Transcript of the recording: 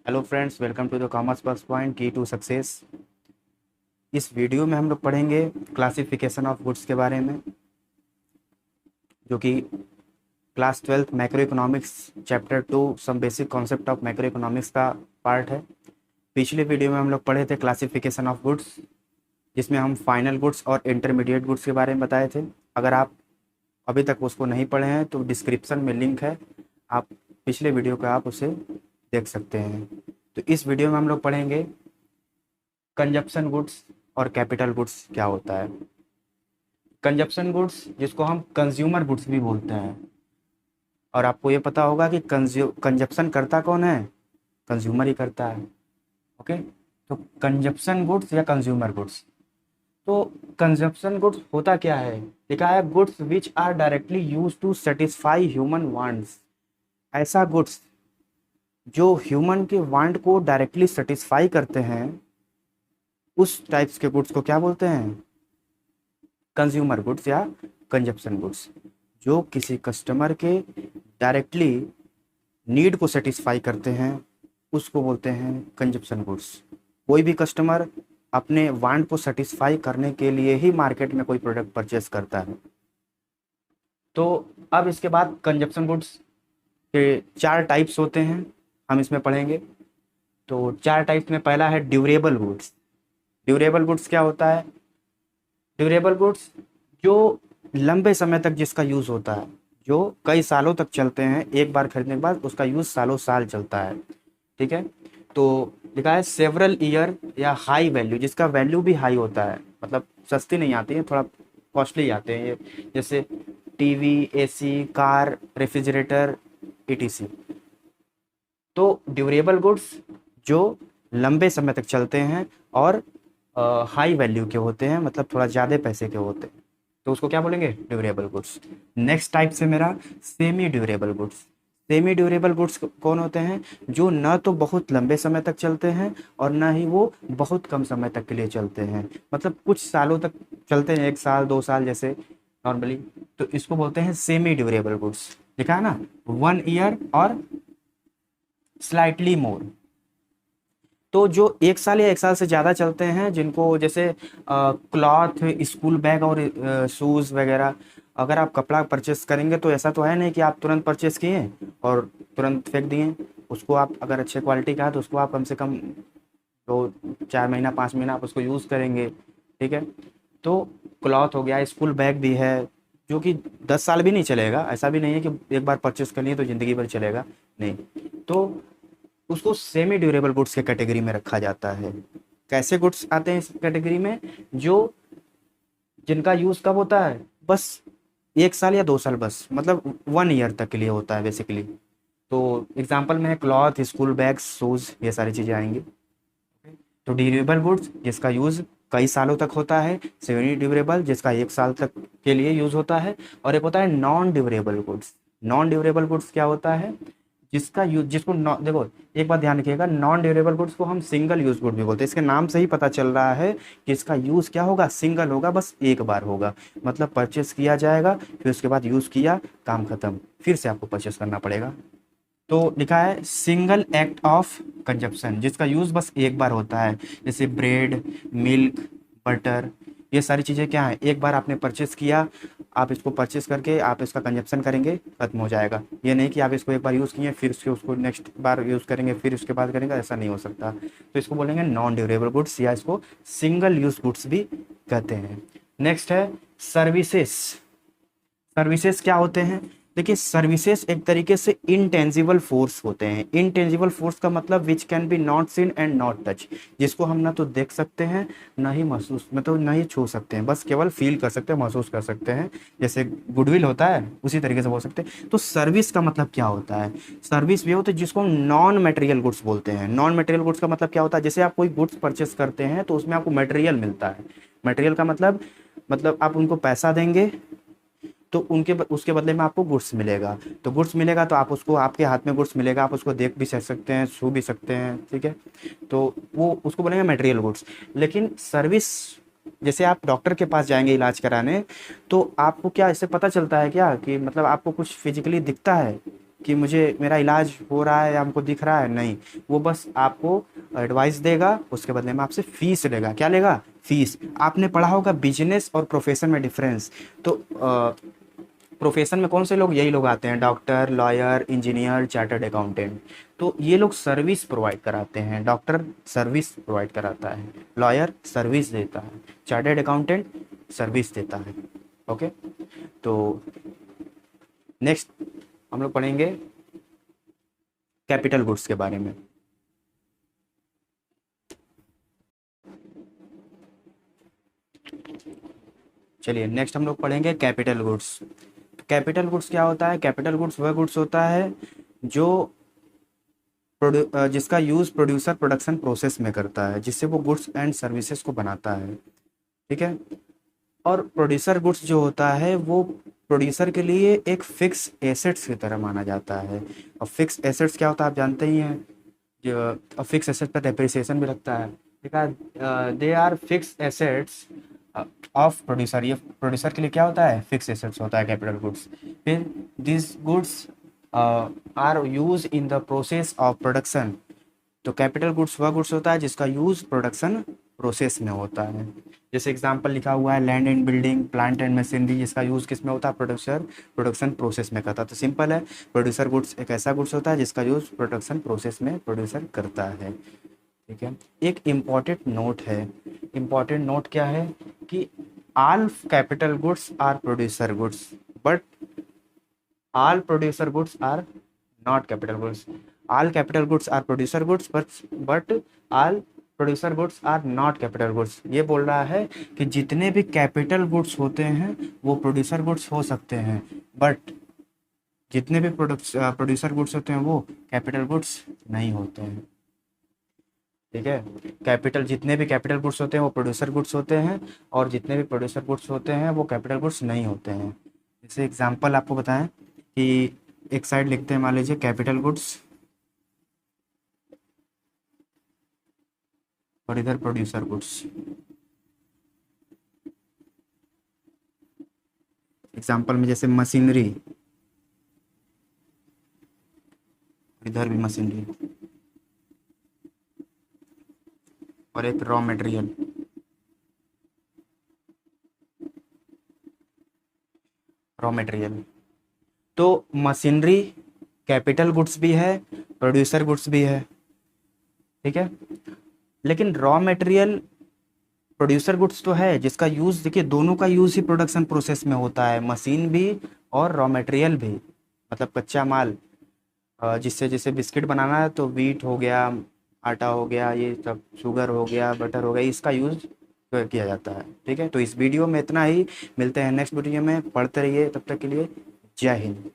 Hello friends, welcome to the commerce plus point key to success. इस video में हम लोग पढ़ेंगे क्लासिफिकेशन ऑफ गुड्स के बारे में, जो कि class 12 macro economics chapter 2 some basic concept of macro economics का पार्ट है। पिछले वीडियो में हम लोग पढ़े थे क्लासिफिकेशन ऑफ गुड्स, जिसमें हम फाइनल गुड्स और इंटरमीडिएट गुड्स के बारे में बताए थे। अगर आप अभी तक उसको नहीं पढ़े हैं तो डिस्क्रिप्शन में लिंक है, आप पिछले वीडियो का आप उसे देख सकते हैं। तो इस वीडियो में हम लोग पढ़ेंगे कंजप्शन गुड्स और कैपिटल गुड्स क्या होता है। कंजप्शन गुड्स, जिसको हम कंज्यूमर गुड्स भी बोलते हैं, और आपको ये पता होगा कि कंजप्शन करता कौन है? कंज्यूमर ही करता है। ओके, तो कंजप्शन गुड्स या कंज्यूमर गुड्स। तो कंजप्शन गुड्स होता क्या है? लिखा है goods which are directly use to satisfy human wants. ऐसा गुड्स जो ह्यूमन के वांट को डायरेक्टली सेटिस्फाई करते हैं, उस टाइप्स के गुड्स को क्या बोलते हैं? कंज्यूमर गुड्स या कंजप्शन गुड्स। जो किसी कस्टमर के डायरेक्टली नीड को सेटिस्फाई करते हैं, उसको बोलते हैं कंजप्शन गुड्स। कोई भी कस्टमर अपने वांट को सेटिस्फाई करने के लिए ही मार्केट में कोई प्रोडक्ट परचेस करता है। तो अब इसके बाद कंजप्शन गुड्स के 4 टाइप्स होते हैं, हम इसमें पढ़ेंगे। तो 4 टाइप्स में पहला है ड्यूरेबल गुड्स। ड्यूरेबल गुड्स क्या होता है? ड्यूरेबल गुड्स जो लंबे समय तक जिसका यूज़ होता है, जो कई सालों तक चलते हैं, एक बार खरीदने के बाद उसका यूज़ सालों साल चलता है। ठीक है, तो लिखा है सेवरल ईयर या हाई वैल्यू, जिसका वैल्यू भी हाई होता है, मतलब सस्ती नहीं आती है, थोड़ा कॉस्टली आते हैं ये, जैसे TV, AC, car, refrigerator, etc. तो ड्यूरेबल गुड्स जो लंबे समय तक चलते हैं और हाई वैल्यू के होते हैं, मतलब थोड़ा ज़्यादा पैसे के होते हैं, तो उसको क्या बोलेंगे? Durable goods. नेक्स्ट टाइप से मेरा semi durable goods. Semi durable goods कौन होते हैं? जो न तो बहुत लंबे समय तक चलते हैं और ना ही वो बहुत कम समय तक के लिए चलते हैं, मतलब कुछ सालों तक चलते हैं, 1 साल 2 साल जैसे नॉर्मली। तो इसको बोलते हैं सेमी ड्यूरेबल गुड्स। लिखा है ना, 1 ईयर और स्लाइटली मोर। तो जो 1 साल या 1 साल से ज़्यादा चलते हैं, जिनको जैसे क्लॉथ, स्कूल बैग और शूज़ वगैरह, अगर आप कपड़ा परचेस करेंगे तो ऐसा तो है नहीं कि आप तुरंत परचेस किए और तुरंत फेंक दिए। उसको आप अगर अच्छे क्वालिटी का है तो उसको आप कम से कम 2 4 महीना 5 महीना आप उसको यूज़ करेंगे। ठीक है, तो क्लॉथ हो गया, स्कूल बैग भी है, जो कि 10 साल भी नहीं चलेगा। ऐसा भी नहीं है कि एक बार परचेस कर लिए तो ज़िंदगी भर चलेगा, नहीं। तो उसको सेमी ड्यूरेबल गुड्स के कैटेगरी में रखा जाता है। कैसे गुड्स आते हैं इस कैटेगरी में? जो जिनका यूज़ कब होता है? बस 1 साल या 2 साल, बस मतलब 1 ईयर तक के लिए होता है बेसिकली। तो एग्जाम्पल में है क्लॉथ, स्कूल बैग्स, शूज़, ये सारी चीज़ें आएंगी। तो ड्यूरेबल गुड्स जिसका यूज़ कई सालों तक होता है, सेमी ड्यूरेबल जिसका 1 साल तक के लिए यूज़ होता है, और एक होता है non durable goods. Non durable goods क्या होता है? जिसका यूज जिसको देखो, एक बात ध्यान रखिएगा, नॉन ड्यूरेबल गुड्स को हम सिंगल यूज गुड भी बोलते हैं। इसके नाम से ही पता चल रहा है कि इसका यूज क्या होगा? सिंगल होगा, बस एक बार होगा। मतलब परचेस किया जाएगा, फिर उसके बाद यूज किया, काम खत्म, फिर से आपको परचेस करना पड़ेगा। तो लिखा है सिंगल एक्ट ऑफ कंजप्शन, जिसका यूज बस एक बार होता है। जैसे ब्रेड, मिल्क, बटर, ये सारी चीज़ें क्या है? एक बार आपने परचेस किया, आप इसको परचेस करके आप इसका कंजप्शन करेंगे, खत्म हो जाएगा। ये नहीं कि आप इसको एक बार यूज़ किए फिर उसको नेक्स्ट बार यूज़ करेंगे फिर उसके बाद करेंगे, ऐसा नहीं हो सकता। तो इसको बोलेंगे नॉन ड्यूरेबल गुड्स, या इसको सिंगल यूज गुड्स भी कहते हैं। नेक्स्ट है सर्विसेज। सर्विसेज क्या होते हैं? देखिए, सर्विसेज एक तरीके से इनटेंजिबल फोर्स होते हैं। इनटेंजिबल फोर्स का मतलब which can be not seen and not touch, जिसको हम ना तो देख सकते हैं, ना ही महसूस, मतलब ना ही छू सकते हैं, बस केवल फील कर सकते हैं, महसूस कर सकते हैं। जैसे गुडविल होता है, उसी तरीके से बोल सकते हैं। तो सर्विस का मतलब क्या होता है? सर्विस भी होता है जिसको हम नॉन मटेरियल गुड्स बोलते हैं। नॉन मटेरियल गुड्स का मतलब क्या होता है? जैसे आप कोई गुड्स परचेस करते हैं तो उसमें आपको मटेरियल मिलता है। मटेरियल का मतलब आप उनको पैसा देंगे तो उनके उसके बदले में आपको गुड्स मिलेगा। तो गुड्स मिलेगा तो आप उसको, आपके हाथ में गुड्स मिलेगा, आप उसको देख भी सकते हैं, छू भी सकते हैं। ठीक है, तो वो उसको बोलेंगे मटेरियल गुड्स। लेकिन सर्विस, जैसे आप डॉक्टर के पास जाएंगे इलाज कराने, तो आपको क्या इससे पता चलता है क्या कि मतलब आपको कुछ फिजिकली दिखता है? कि मुझे मेरा इलाज हो रहा है या हमको दिख रहा है, नहीं। वो बस आपको एडवाइस देगा, उसके बदले में आपसे फीस लेगा। क्या लेगा? फीस। आपने पढ़ा होगा बिजनेस और प्रोफेशन में डिफरेंस। तो प्रोफेशन में कौन से लोग? यही लोग आते हैं, doctor, lawyer, engineer, chartered accountant. तो ये लोग सर्विस प्रोवाइड कराते हैं। डॉक्टर सर्विस प्रोवाइड कराता है, लॉयर सर्विस देता है, चार्टर्ड अकाउंटेंट सर्विस देता है। ओके, तो नेक्स्ट हम लोग पढ़ेंगे कैपिटल गुड्स के बारे में। चलिए नेक्स्ट हम लोग पढ़ेंगे कैपिटल गुड्स। कैपिटल गुड्स क्या होता है? कैपिटल गुड्स वह गुड्स होता है जो जिसका यूज़ प्रोड्यूसर प्रोडक्शन प्रोसेस में करता है, जिससे वो गुड्स एंड सर्विसेज को बनाता है। ठीक है। और प्रोड्यूसर गुड्स जो होता है वो प्रोड्यूसर के लिए एक फिक्स एसेट्स की तरह माना जाता है। और फिक्स एसेट्स क्या होता है आप जानते ही हैं। जो फिक्स एसेट पर डेप्रिसिएशन भी लगता है। ठीक है। They are fix assets of producer. ये प्रोड्यूसर के लिए क्या होता है? फिक्स एसेट्स होता है कैपिटल गुड्स। फिर this goods are use in the process of production. तो कैपिटल गुड्स वह गुड्स होता है जिसका यूज प्रोडक्शन प्रोसेस में होता है। जैसे एग्जांपल लिखा हुआ है, land and building, plant and machinery, जिसका यूज किस में होता है? प्रोडक्शन प्रोसेस में करता है। तो सिंपल है, प्रोड्यूसर गुड्स एक ऐसा गुड्स होता है जिसका यूज प्रोडक्शन प्रोसेस में प्रोड्यूसर करता है। ठीक है। एक इम्पॉर्टेंट नोट है। इम्पॉर्टेंट नोट क्या है कि all capital goods are producer goods, but all producer goods are not capital goods. All capital goods are producer goods, but all producer goods are not capital goods. ये बोल रहा है कि जितने भी कैपिटल गुड्स होते हैं वो प्रोड्यूसर गुड्स हो सकते हैं, बट जितने भी प्रोड्यूसर गुड्स होते हैं वो कैपिटल गुड्स नहीं होते हैं। ठीक है। कैपिटल जितने भी कैपिटल गुड्स होते हैं वो प्रोड्यूसर गुड्स होते हैं, और जितने भी प्रोड्यूसर गुड्स होते हैं वो कैपिटल गुड्स नहीं होते हैं। जैसे एग्जांपल आपको बताएं कि एक साइड लिखते हैं, मान लीजिए कैपिटल गुड्स, और इधर प्रोड्यूसर गुड्स। एग्जांपल में जैसे मशीनरी, इधर भी मशीनरी, और एक रॉ मटेरियल। रॉ मटेरियल तो मशीनरी कैपिटल गुड्स भी है, प्रोड्यूसर गुड्स भी है। ठीक है। लेकिन रॉ मटेरियल प्रोड्यूसर गुड्स तो है जिसका यूज़, देखिए दोनों का यूज़ ही प्रोडक्शन प्रोसेस में होता है, मशीन भी और रॉ मटेरियल भी, मतलब कच्चा माल। जिससे जैसे बिस्किट बनाना है तो वीट हो गया, आटा हो गया, ये सब शुगर हो गया, बटर हो गया, इसका यूज़ किया जाता है। ठीक है। तो इस वीडियो में इतना ही, मिलते हैं नेक्स्ट वीडियो में। पढ़ते रहिए, तब तक के लिए जय हिंद।